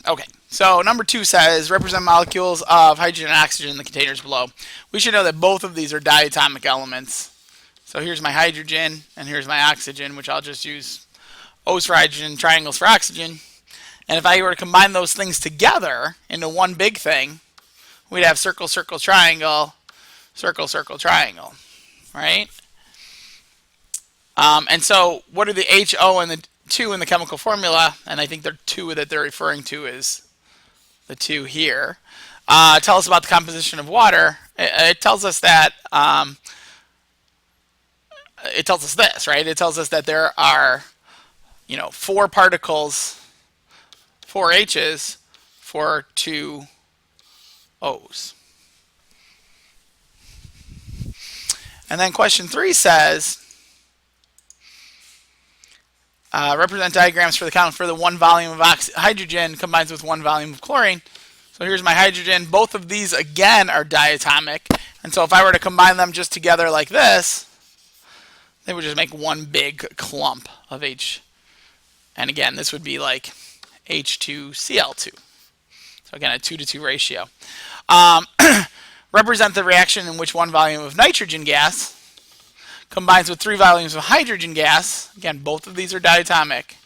Okay, so number 2 says represent molecules of hydrogen and oxygen in the containers below. We should know that both of these are diatomic elements. So here's my hydrogen and here's my oxygen, which I'll just use O's for hydrogen, triangles for oxygen. And if I were to combine those things together into one big thing, we'd have circle, circle, triangle, circle, circle, triangle, right? And so what are the HO and the 2 in the chemical formula? And I think the 2 that they're referring to is the 2 here. Tell us about the composition of water. It tells us that it tells us this, right? It tells us that there are, 4 particles, 4 H's for 2 O's. And then question 3 says, represent diagrams for the 1 volume of hydrogen combines with 1 volume of chlorine. So here's my hydrogen. Both of these, again, are diatomic. And so if I were to combine them just together like this, they would just make one big clump of H. And again, this would be like H2Cl2. So again, a 2-to-2 ratio. Represent the reaction in which 1 volume of nitrogen gas combines with 3 volumes of hydrogen gas. Again, both of these are diatomic.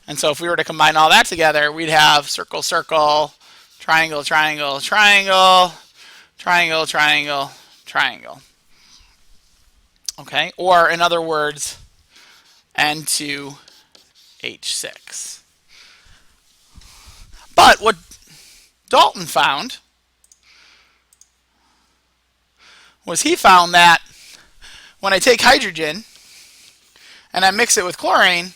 And so if we were to combine all that together, we'd have circle, circle, triangle, triangle, triangle, triangle, triangle, triangle. Okay, or in other words, N2H6. But what Dalton found was he found that when I take hydrogen and I mix it with chlorine,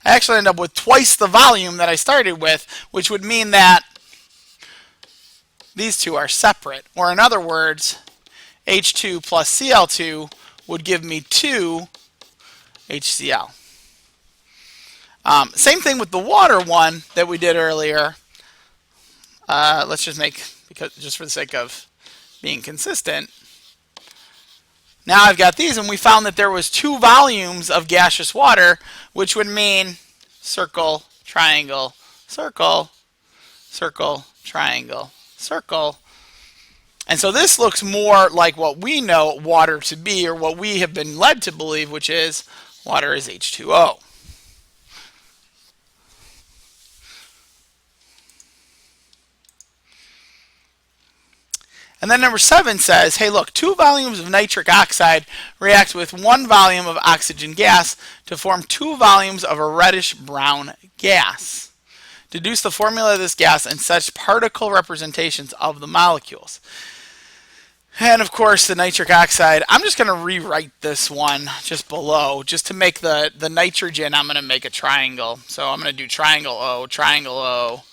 I actually end up with twice the volume that I started with, which would mean that these two are separate. Or in other words, H2 plus Cl2 would give me 2 HCl. Same thing with the water one that we did earlier. Let's just make, just for the sake of being consistent. Now I've got these, and we found that there was 2 volumes of gaseous water, which would mean circle, triangle, circle, circle, triangle, circle. And so this looks more like what we know water to be, or what we have been led to believe, which is water is H2O. And then number 7 says, hey, look, 2 volumes of nitric oxide react with 1 volume of oxygen gas to form 2 volumes of a reddish-brown gas. Deduce the formula of this gas and such particle representations of the molecules. And of course, the nitric oxide, I'm just going to rewrite this one just below. Just to make the nitrogen, I'm going to make a triangle. So I'm going to do triangle O, triangle O,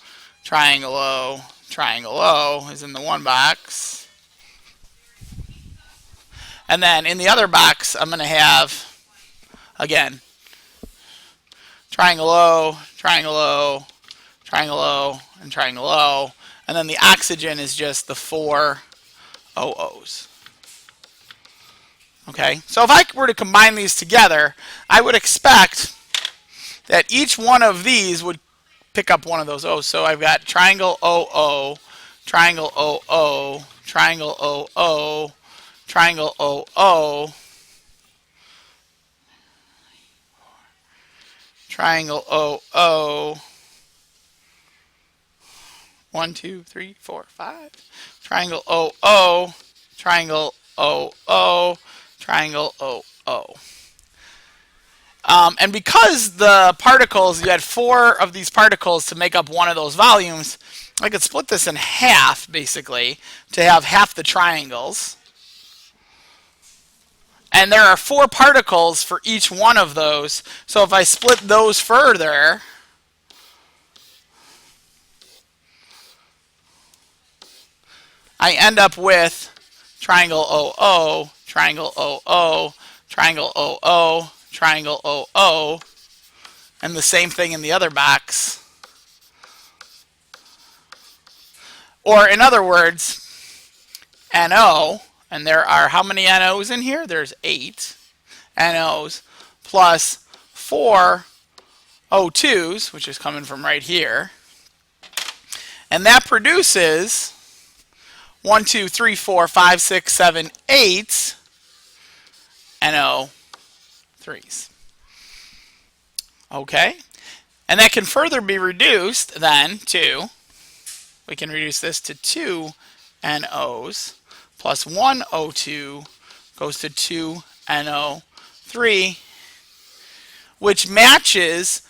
triangle O, triangle O is in the one box. And then in the other box, I'm going to have, again, triangle O, triangle O, triangle O, and triangle O. And then the oxygen is just the 4 OOs. Okay, so if I were to combine these together, I would expect that each one of these would pick up one of those O's. So I've got triangle OO, triangle OO, triangle OO, triangle OO, triangle OO, 1, 2, 3, 4, 5, triangle OO, triangle OO, triangle OO. And because the particles, you had 4 of these particles to make up one of those volumes, I could split this in half, basically, to have half the triangles. And there are 4 particles for each one of those. So if I split those further, I end up with triangle OO, triangle OO, triangle OO, triangle OO, and the same thing in the other box. Or in other words, NO, and there are how many NOs in here? There's 8 NOs plus 4 O2s, which is coming from right here. And that produces 1, 2, 3, 4, 5, 6, 7, 8 NO3s. Okay? And that can further be reduced then to, we can reduce this to 2 NOs plus 1 O2 goes to 2 NO3, which matches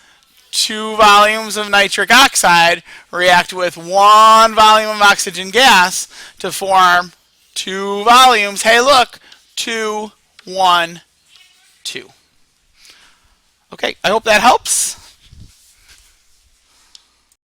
2 volumes of nitric oxide react with 1 volume of oxygen gas to form 2 volumes. Hey, look, 2, 1, 2. Okay, I hope that helps.